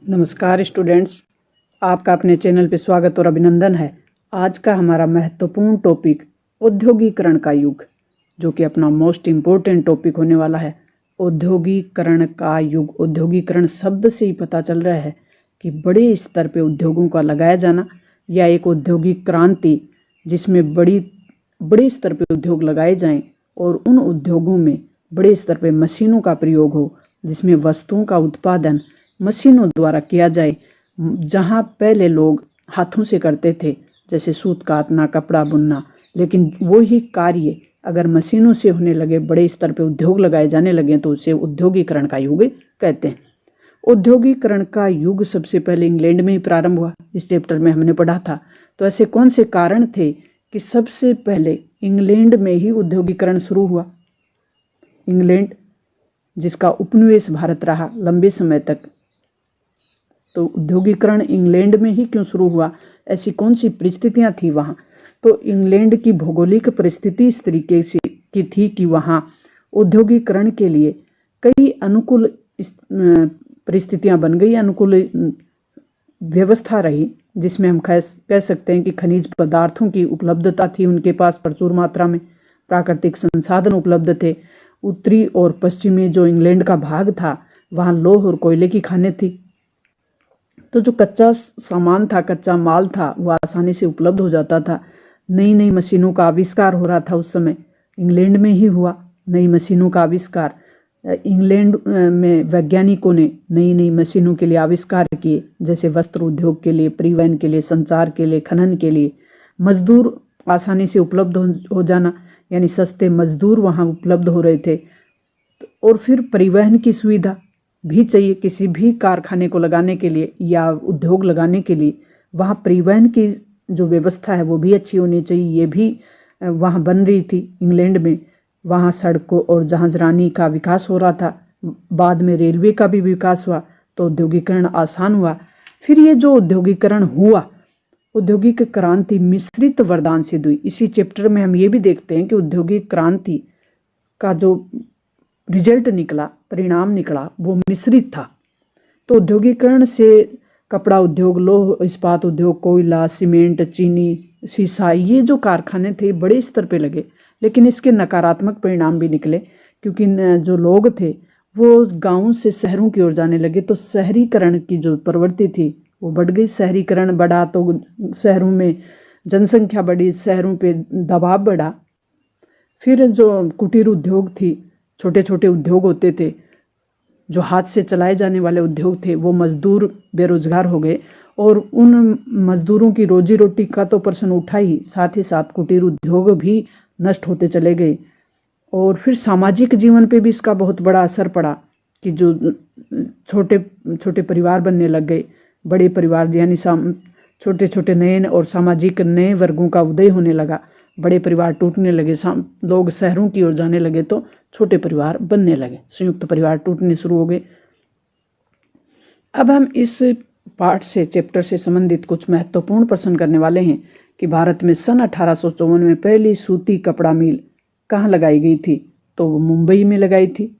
नमस्कार स्टूडेंट्स, आपका अपने चैनल पे स्वागत और अभिनंदन है। आज का हमारा महत्वपूर्ण टॉपिक औद्योगिकरण का युग, जो कि अपना मोस्ट इम्पोर्टेंट टॉपिक होने वाला है। औद्योगिकरण का युग, औद्योगिकरण शब्द से ही पता चल रहा है कि बड़े स्तर पे उद्योगों का लगाया जाना या एक औद्योगिक क्रांति जिसमें बड़े स्तर पे उद्योग लगाए जाएं और उन उद्योगों में बड़े स्तर पे मशीनों का प्रयोग हो, जिसमें वस्तुओं का उत्पादन मशीनों द्वारा किया जाए। जहां पहले लोग हाथों से करते थे, जैसे सूत काटना, कपड़ा बुनना, लेकिन वो ही कार्य अगर मशीनों से होने लगे, बड़े स्तर पे उद्योग लगाए जाने लगे, तो उसे औद्योगिकरण का युग कहते हैं। औद्योगिकरण का युग सबसे पहले इंग्लैंड में ही प्रारंभ हुआ। इस चैप्टर में हमने पढ़ा था। तो ऐसे कौन से कारण थे कि सबसे पहले इंग्लैंड में ही औद्योगिकरण शुरू हुआ? इंग्लैंड, जिसका उपनिवेश भारत रहा लंबे समय तक, तो औद्योगिकरण इंग्लैंड में ही क्यों शुरू हुआ? ऐसी कौन सी परिस्थितियां थी वहाँ? तो इंग्लैंड की भौगोलिक परिस्थिति इस तरीके से की थी कि वहाँ औद्योगिकरण के लिए कई अनुकूल परिस्थितियां बन गई, अनुकूल व्यवस्था रही, जिसमें हम कह सकते हैं कि खनिज पदार्थों की उपलब्धता थी उनके पास प्रचुर मात्रा में, प्राकृतिक संसाधन उपलब्ध थे। उत्तरी और पश्चिमी जो इंग्लैंड का भाग था, वहाँ लौह और कोयले की खानें थी। तो जो कच्चा सामान था, कच्चा माल था, वह आसानी से उपलब्ध हो जाता था। नई नई मशीनों का आविष्कार हो रहा था उस समय, इंग्लैंड में ही हुआ नई मशीनों का आविष्कार। इंग्लैंड में वैज्ञानिकों ने नई नई मशीनों के लिए आविष्कार किए, जैसे वस्त्र उद्योग के लिए, परिवहन के लिए, संचार के लिए, खनन के लिए। मजदूर आसानी से उपलब्ध हो जाना, यानी सस्ते मजदूर वहाँ उपलब्ध हो रहे थे। और फिर परिवहन की सुविधा भी चाहिए, किसी भी कारखाने को लगाने के लिए या उद्योग लगाने के लिए वहाँ परिवहन की जो व्यवस्था है वो भी अच्छी होनी चाहिए। ये भी वहाँ बन रही थी इंग्लैंड में। वहाँ सड़कों और जहाजरानी का विकास हो रहा था। बाद में रेलवे का भी विकास हुआ, तो औद्योगिकरण आसान हुआ। फिर ये जो औद्योगिकरण हुआ, औद्योगिक क्रांति मिश्रित वरदान सिद्ध हुई। इसी चैप्टर में हम ये भी देखते हैं कि औद्योगिक क्रांति का जो रिजल्ट निकला, परिणाम निकला, वो मिश्रित था। तो औद्योगिकरण से कपड़ा उद्योग, लौह इस्पात उद्योग, कोयला, सीमेंट, चीनी, शीशा, ये जो कारखाने थे बड़े स्तर पे लगे, लेकिन इसके नकारात्मक परिणाम भी निकले, क्योंकि जो लोग थे वो गांवों से शहरों की ओर जाने लगे। तो शहरीकरण की जो प्रवृत्ति थी वो बढ़ गई। शहरीकरण बढ़ा तो शहरों में जनसंख्या बढ़ी, शहरों पे दबाव बढ़ा। फिर जो कुटीर उद्योग थी, छोटे छोटे उद्योग होते थे, जो हाथ से चलाए जाने वाले उद्योग थे, वो मजदूर बेरोजगार हो गए और उन मजदूरों की रोजी रोटी का तो प्रश्न उठा ही, साथ ही साथ कुटीर उद्योग भी नष्ट होते चले गए। और फिर सामाजिक जीवन पे भी इसका बहुत बड़ा असर पड़ा कि जो छोटे छोटे परिवार बनने लग गए, बड़े परिवार यानी छोटे छोटे नए और सामाजिक नए वर्गों का उदय होने लगा। बड़े परिवार टूटने लगे, लोग शहरों की ओर जाने लगे, तो छोटे परिवार बनने लगे, संयुक्त परिवार टूटने शुरू हो गए। अब हम इस पार्ट से, चैप्टर से संबंधित कुछ महत्वपूर्ण प्रश्न करने वाले हैं कि भारत में सन 1854 में पहली सूती कपड़ा मिल कहाँ लगाई गई थी? तो वो मुंबई में लगाई थी।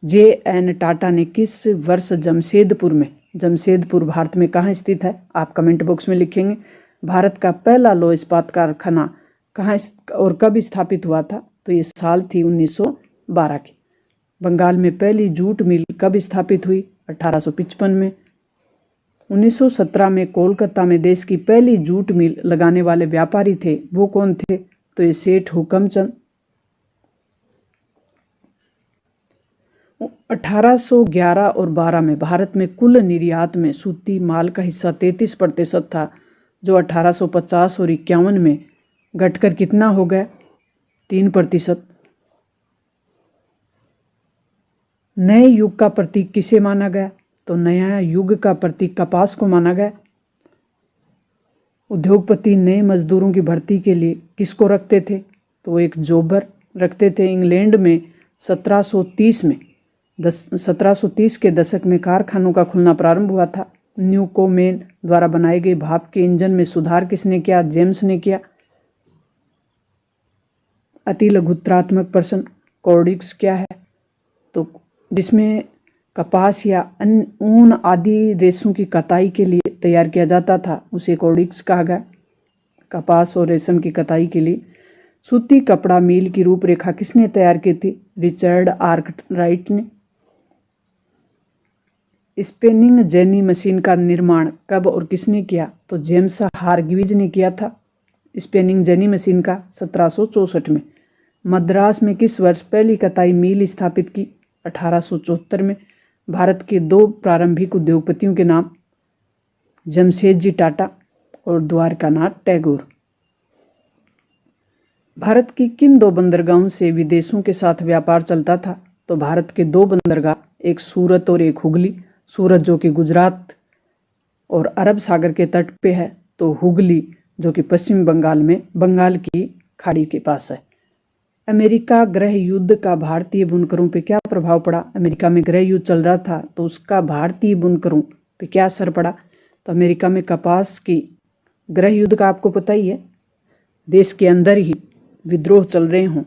J.N. टाटा ने किस वर्ष जमशेदपुर भारत में कहाँ स्थित है? आप कमेंट बॉक्स में लिखेंगे। भारत का पहला लौह इस्पात कारखाना कहाँ और कब स्थापित हुआ था? तो ये साल थी 1912 की। बंगाल में पहली जूट मिल कब स्थापित हुई? 1855 में। 1917 में कोलकाता में देश की पहली जूट मिल लगाने वाले व्यापारी थे, वो कौन थे? तो ये सेठ हुकमचंद। 1811 और 12 में भारत में कुल निर्यात में सूती माल का हिस्सा 33% था, जो 1850 और 51 में घटकर कितना हो गया? 3%। नए युग का प्रतीक किसे माना गया? तो नया युग का प्रतीक कपास को माना गया। उद्योगपति नए मजदूरों की भर्ती के लिए किसको रखते थे? तो एक जोबर रखते थे। इंग्लैंड में 1730 के दशक में कारखानों का खुलना प्रारंभ हुआ था। न्यूकोमेन द्वारा बनाए गए भाप के इंजन में सुधार किसने किया? जेम्स ने किया। अति लघुत्रात्मक प्रश्न, कॉर्डिक्स क्या है? तो जिसमें कपास या अन्य ऊन आदि रेशों की कताई के लिए तैयार किया जाता था, उसे कोडिक्स कहा गया। कपास और रेशम की कताई के लिए सूती कपड़ा मिल की रूपरेखा किसने तैयार की थी? रिचर्ड आर्कराइट ने। स्पिनिंग जेनी मशीन का निर्माण कब और किसने किया? तो जेम्स हारग्रीव्ज ने किया था स्पिनिंग जेनी मशीन का 1764 में। मद्रास में किस वर्ष पहली कताई मिल स्थापित की? 1874 में। भारत के दो प्रारंभिक उद्योगपतियों के नाम? जमशेदजी टाटा और द्वारकानाथ टैगोर। भारत की किन दो बंदरगाहों से विदेशों के साथ व्यापार चलता था? तो भारत के दो बंदरगाह, एक सूरत और एक हुगली। सूरत जो कि गुजरात और अरब सागर के तट पे है, तो हुगली जो कि पश्चिम बंगाल में बंगाल की खाड़ी के पास है। अमेरिका गृह युद्ध का भारतीय बुनकरों पे क्या प्रभाव पड़ा? अमेरिका में गृह युद्ध चल रहा था, तो उसका भारतीय बुनकरों पे क्या असर पड़ा? तो अमेरिका में कपास की गृह युद्ध का आपको पता ही है, देश के अंदर ही विद्रोह चल रहे हों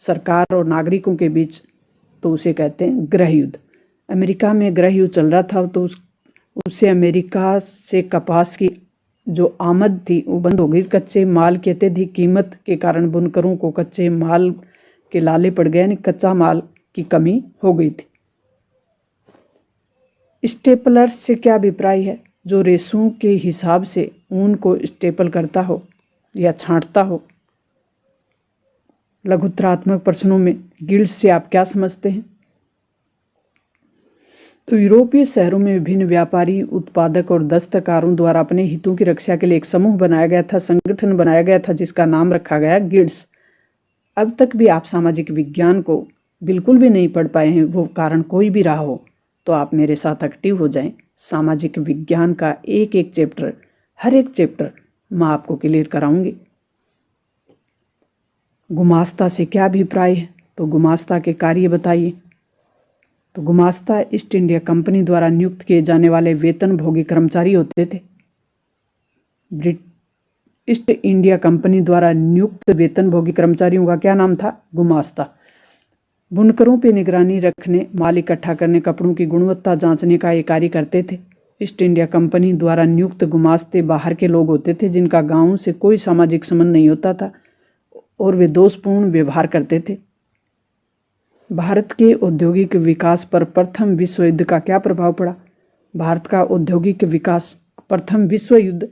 सरकार और नागरिकों के बीच, तो उसे कहते हैं गृह युद्ध। अमेरिका में गृह युद्ध चल रहा था, तो उससे अमेरिका से कपास की जो आमद थी वो बंद हो गई। कच्चे माल की अत्यधिक कीमत के कारण बुनकरों को कच्चे माल के लाले पड़ गए, यानी कच्चा माल की कमी हो गई थी। स्टेपलर से क्या अभिप्राय है? जो रेशों के हिसाब से ऊन को स्टेपल करता हो या छांटता हो। लघुत्तरात्मक प्रश्नों में गिल्ड से आप क्या समझते हैं? तो यूरोपीय शहरों में विभिन्न व्यापारी, उत्पादक और दस्तकारों द्वारा अपने हितों की रक्षा के लिए एक समूह बनाया गया था, संगठन बनाया गया था, जिसका नाम रखा गया गिल्ड्स। अब तक भी आप सामाजिक विज्ञान को बिल्कुल भी नहीं पढ़ पाए हैं, वो कारण कोई भी रहा हो, तो आप मेरे साथ एक्टिव हो जाएं। सामाजिक विज्ञान का एक एक चैप्टर, हर एक चैप्टर मैं आपको क्लियर कराऊंगी। गुमास्ता से क्या अभिप्राय है? तो गुमास्ता के कार्य बताइए। तो गुमास्ता ईस्ट इंडिया कंपनी द्वारा नियुक्त किए जाने वाले वेतनभोगी कर्मचारी होते थे। ईस्ट इंडिया कंपनी द्वारा नियुक्त वेतनभोगी कर्मचारियों का क्या नाम था? गुमास्ता। बुनकरों पर निगरानी रखने, माल इकट्ठा करने, कपड़ों की गुणवत्ता जांचने का ये कार्य करते थे। ईस्ट इंडिया कंपनी द्वारा नियुक्त गुमास्ते बाहर के लोग होते थे, जिनका गाँव से कोई सामाजिक संबंध नहीं होता था और वे दोषपूर्ण व्यवहार करते थे। भारत के औद्योगिक विकास पर प्रथम विश्व युद्ध का क्या प्रभाव पड़ा? भारत का औद्योगिक विकास, प्रथम विश्व युद्ध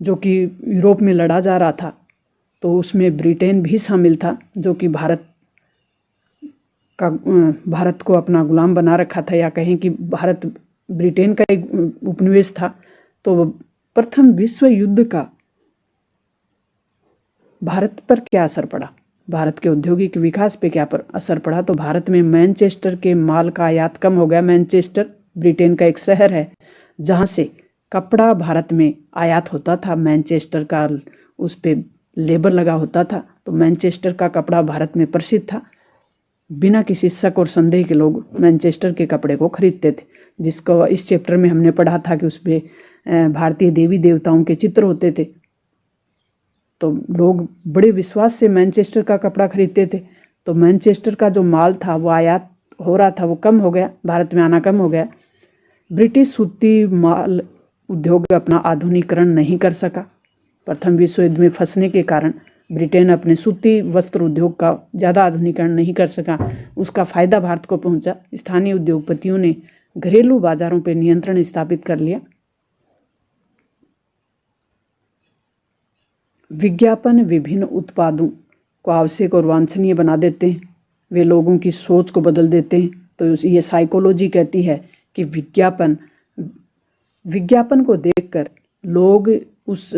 जो कि यूरोप में लड़ा जा रहा था, तो उसमें ब्रिटेन भी शामिल था, जो कि भारत को अपना गुलाम बना रखा था, या कहें कि भारत ब्रिटेन का एक उपनिवेश था। तो प्रथम विश्व युद्ध का भारत पर क्या असर पड़ा? भारत के औद्योगिक विकास पे क्या असर पड़ा? तो भारत में मैनचेस्टर के माल का आयात कम हो गया। मैनचेस्टर ब्रिटेन का एक शहर है, जहाँ से कपड़ा भारत में आयात होता था। मैनचेस्टर का उस पर लेबर लगा होता था, तो मैनचेस्टर का कपड़ा भारत में प्रसिद्ध था। बिना किसी शक और संदेह के लोग मैनचेस्टर के कपड़े को खरीदते थे, जिसको इस चैप्टर में हमने पढ़ा था कि उस पर भारतीय देवी देवताओं के चित्र होते थे। तो लोग बड़े विश्वास से मैनचेस्टर का कपड़ा खरीदते थे। तो मैनचेस्टर का जो माल था वो आयात हो रहा था, वो कम हो गया, भारत में आना कम हो गया। ब्रिटिश सूती माल उद्योग अपना आधुनिकीकरण नहीं कर सका। प्रथम विश्व युद्ध में फंसने के कारण ब्रिटेन अपने सूती वस्त्र उद्योग का ज़्यादा आधुनिकीकरण नहीं कर सका। उसका फायदा भारत को पहुंचा। स्थानीय उद्योगपतियों ने घरेलू बाजारों पर नियंत्रण स्थापित कर लिया। विज्ञापन विभिन्न उत्पादों को आवश्यक और वांछनीय बना देते हैं, वे लोगों की सोच को बदल देते हैं। तो ये साइकोलॉजी कहती है कि विज्ञापन को देखकर लोग उस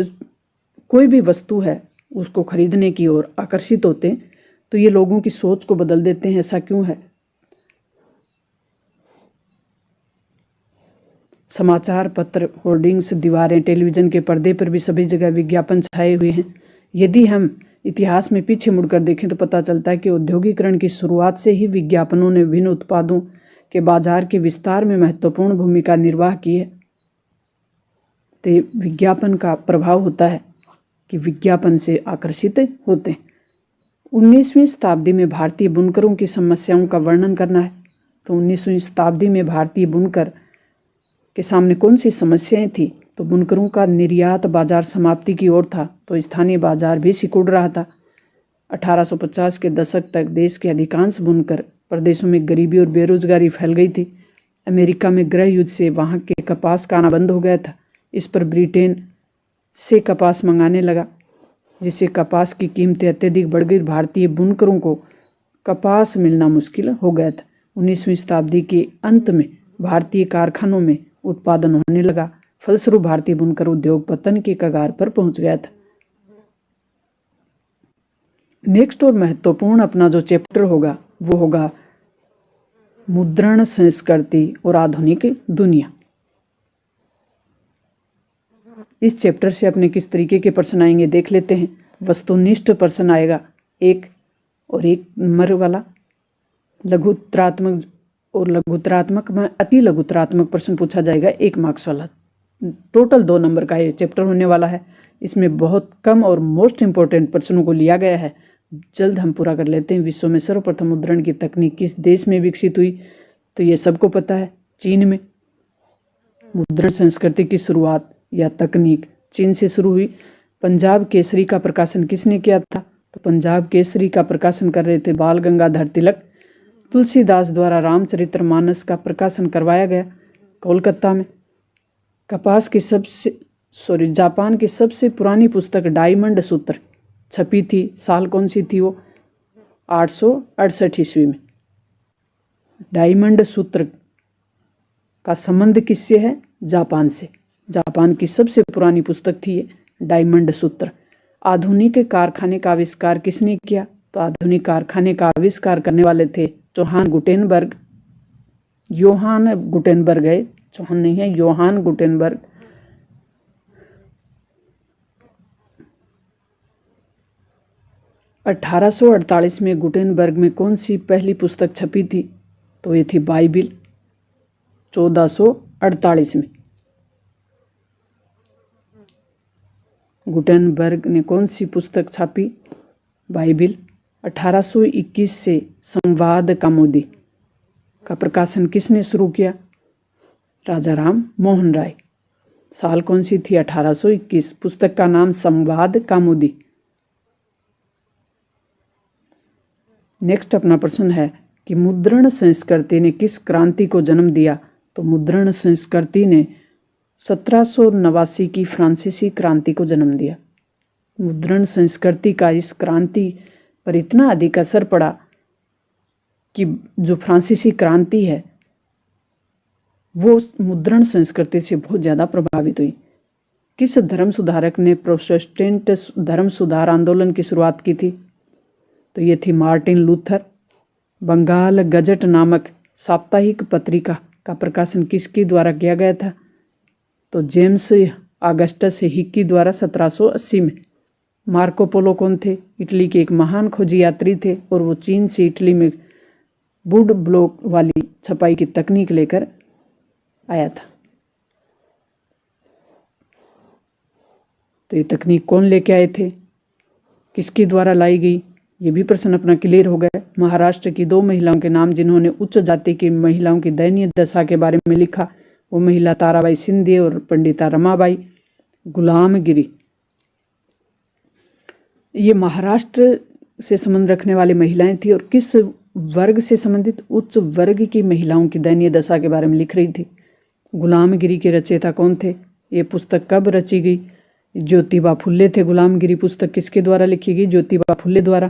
कोई भी वस्तु है उसको खरीदने की ओर आकर्षित होते हैं। तो ये लोगों की सोच को बदल देते हैं। ऐसा क्यों है? समाचार पत्र, होर्डिंग्स, दीवारें, टेलीविज़न के पर्दे पर भी सभी जगह विज्ञापन छाए हुए हैं। यदि हम इतिहास में पीछे मुड़कर देखें तो पता चलता है कि औद्योगिकरण की शुरुआत से ही विज्ञापनों ने विभिन्न उत्पादों के बाजार के विस्तार में महत्वपूर्ण भूमिका निर्वाह की है। तो विज्ञापन का प्रभाव होता है कि विज्ञापन से आकर्षित होते हैं। 19वीं शताब्दी में भारतीय बुनकरों की समस्याओं का वर्णन करना है। तो 19वीं शताब्दी में भारतीय बुनकर के सामने कौन सी समस्याएं थी? तो बुनकरों का निर्यात बाजार समाप्ति की ओर था, तो स्थानीय बाजार भी सिकुड़ रहा था। 1850 के दशक तक देश के अधिकांश बुनकर प्रदेशों में गरीबी और बेरोजगारी फैल गई थी। अमेरिका में गृह युद्ध से वहां के कपास का आना बंद हो गया था। इस पर ब्रिटेन से कपास मंगाने लगा, जिससे कपास की कीमतें अत्यधिक बढ़ गई। भारतीय बुनकरों को कपास मिलना मुश्किल हो गया था। 19वीं शताब्दी के अंत में भारतीय कारखानों में उत्पादन होने लगा, फलस्वरूप भारतीय बुनकर उद्योग पतन के कगार पर पहुंच गया था। नेक्स्ट और महत्वपूर्ण अपना जो चैप्टर होगा वो होगा मुद्रण संस्कृति और आधुनिक दुनिया। इस चैप्टर से अपने किस तरीके के प्रश्न आएंगे देख लेते हैं। वस्तुनिष्ठ प्रश्न आएगा 1 और 1 नंबर वाला, लघुत्तरात्मक और लघुत्तरात्मक में अति लघुत्तरात्मक प्रश्न पूछा जाएगा 1 मार्क्स वाला। टोटल 2 नंबर का ये चैप्टर होने वाला है। इसमें बहुत कम और मोस्ट इंपॉर्टेंट प्रश्नों को लिया गया है, जल्द हम पूरा कर लेते हैं। विश्व में सर्वप्रथम मुद्रण की तकनीक किस देश में विकसित हुई? तो ये सबको पता है, चीन में। मुद्रण संस्कृति की शुरुआत या तकनीक चीन से शुरू हुई। पंजाब केसरी का प्रकाशन किसने किया था? तो पंजाब केसरी का प्रकाशन कर रहे थे बाल गंगाधर तिलक। तुलसीदास द्वारा रामचरितमानस का प्रकाशन करवाया गया कोलकाता में। जापान की सबसे पुरानी पुस्तक डायमंड सूत्र छपी थी, साल कौन सी थी वो? 868 ईस्वी में। डायमंड सूत्र का संबंध किससे है? जापान से। जापान की सबसे पुरानी पुस्तक थी ये डायमंड सूत्र। आधुनिक कारखाने का आविष्कार किसने किया? तो आधुनिक कारखाने का आविष्कार करने वाले थे योहान गुटेनबर्ग है, चौहान नहीं है, योहान गुटेनबर्ग। अठारह 1848 में गुटेनबर्ग में कौन सी पहली पुस्तक छपी थी? तो ये थी बाइबिल। 1448 में गुटेनबर्ग ने कौन सी पुस्तक छापी? बाइबिल। 1821 से संवाद कौमुदी का प्रकाशन किसने शुरू किया? राजा राम मोहन राय। साल कौन सी थी? 1821। पुस्तक का नाम संवाद कौमुदी। नेक्स्ट अपना प्रश्न है कि मुद्रण संस्कृति ने किस क्रांति को जन्म दिया? तो मुद्रण संस्कृति ने 1789 की फ्रांसीसी क्रांति को जन्म दिया। मुद्रण संस्कृति का इस क्रांति पर इतना अधिक असर पड़ा कि जो फ्रांसीसी क्रांति है वो मुद्रण संस्कृति से बहुत ज़्यादा प्रभावित हुई। किस धर्म सुधारक ने प्रोटेस्टेंट धर्म सुधार आंदोलन की शुरुआत की थी? तो ये थी मार्टिन लूथर। बंगाल गजट नामक साप्ताहिक पत्रिका का प्रकाशन किसके द्वारा किया गया था? तो जेम्स ऑगस्टस हिक्की द्वारा 1780 में। मार्को पोलो कौन थे? इटली के एक महान खोजी यात्री थे और वो चीन से इटली में वुड ब्लॉक वाली छपाई की तकनीक लेकर आया था। तो ये तकनीक कौन लेके आए थे? किसके द्वारा लाई गई? ये भी प्रश्न अपना क्लियर हो गया। महाराष्ट्र की 2 महिलाओं के नाम जिन्होंने उच्च जाति की महिलाओं की दयनीय दशा के बारे में लिखा, वो महिला ताराबाई सिंधिया और पंडिता रमाबाई गुलामगिरी। ये महाराष्ट्र से संबंध रखने वाली महिलाएं थी और किस वर्ग से संबंधित? उच्च वर्ग की महिलाओं की दयनीय दशा के बारे में लिख रही थी। गुलामगिरी के रचयिता कौन थे? ये पुस्तक कब रची गई? ज्योतिबा फुल्ले थे। गुलामगिरी पुस्तक किसके द्वारा लिखी गई? ज्योतिबा फुल्ले द्वारा।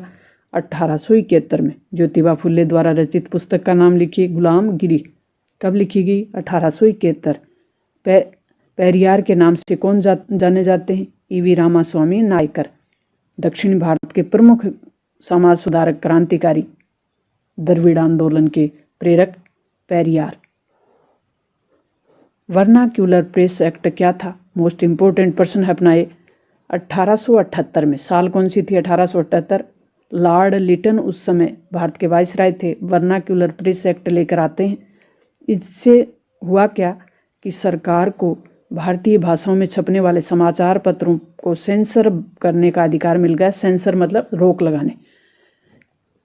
1871 में ज्योतिबा फुल्ले द्वारा रचित पुस्तक का नाम लिखिए गुलामगिरी। कब लिखी गई? 1871। पेरियार के नाम से कौन जाने जाते हैं? ईवी रामास्वामी नायकर। दक्षिण भारत के प्रमुख समाज सुधारक क्रांतिकारी, द्रविड़ आंदोलन के प्रेरक पेरियार। वर्नाक्यूलर प्रेस एक्ट क्या था? मोस्ट इंपोर्टेंट प्रश्न है अपना ये। 1878 में। साल कौन सी थी? 1878। लॉर्ड लिटन उस समय भारत के वाइसराय थे। वर्नाक्यूलर प्रेस एक्ट लेकर आते हैं। इससे हुआ क्या कि सरकार को भारतीय भाषाओं में छपने वाले समाचार पत्रों को सेंसर करने का अधिकार मिल गया। सेंसर मतलब रोक लगाने,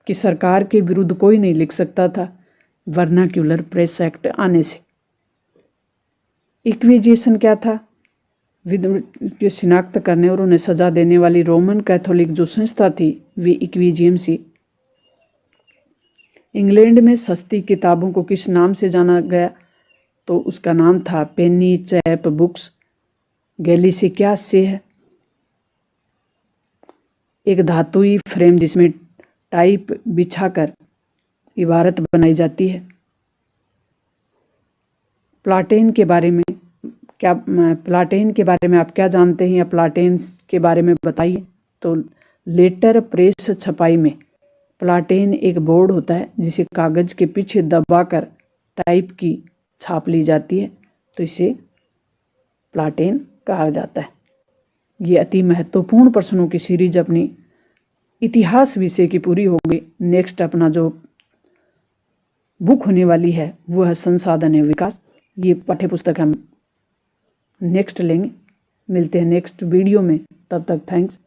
कि सरकार के विरुद्ध कोई नहीं लिख सकता था। वर्नाक्यूलर प्रेस एक्ट आने से। इक्विजिएशन क्या था? विधि शिनाख्त करने और उन्हें सजा देने वाली रोमन कैथोलिक जो संस्था थी वे इक्विजियम सी। इंग्लैंड में सस्ती किताबों को किस नाम से जाना गया? तो उसका नाम था पेनी चैप बुक्स। गैलिसिया से है। एक धातुई फ्रेम जिसमें टाइप बिछाकर इबारत बनाई जाती है। प्लाटेन के बारे में आप क्या जानते हैं या प्लाटेन के बारे में बताइए। तो लेटर प्रेस छपाई में प्लाटेन एक बोर्ड होता है जिसे कागज के पीछे दबाकर टाइप की छाप ली जाती है, तो इसे प्लाटेन कहा जाता है। ये अति महत्वपूर्ण प्रश्नों की सीरीज अपनी इतिहास विषय की पूरी हो गई। नेक्स्ट अपना जो बुक होने वाली है वो है संसाधन एवं विकास। ये पाठ्यपुस्तक हम नेक्स्ट लेंगे। मिलते हैं नेक्स्ट वीडियो में, तब तक थैंक्स।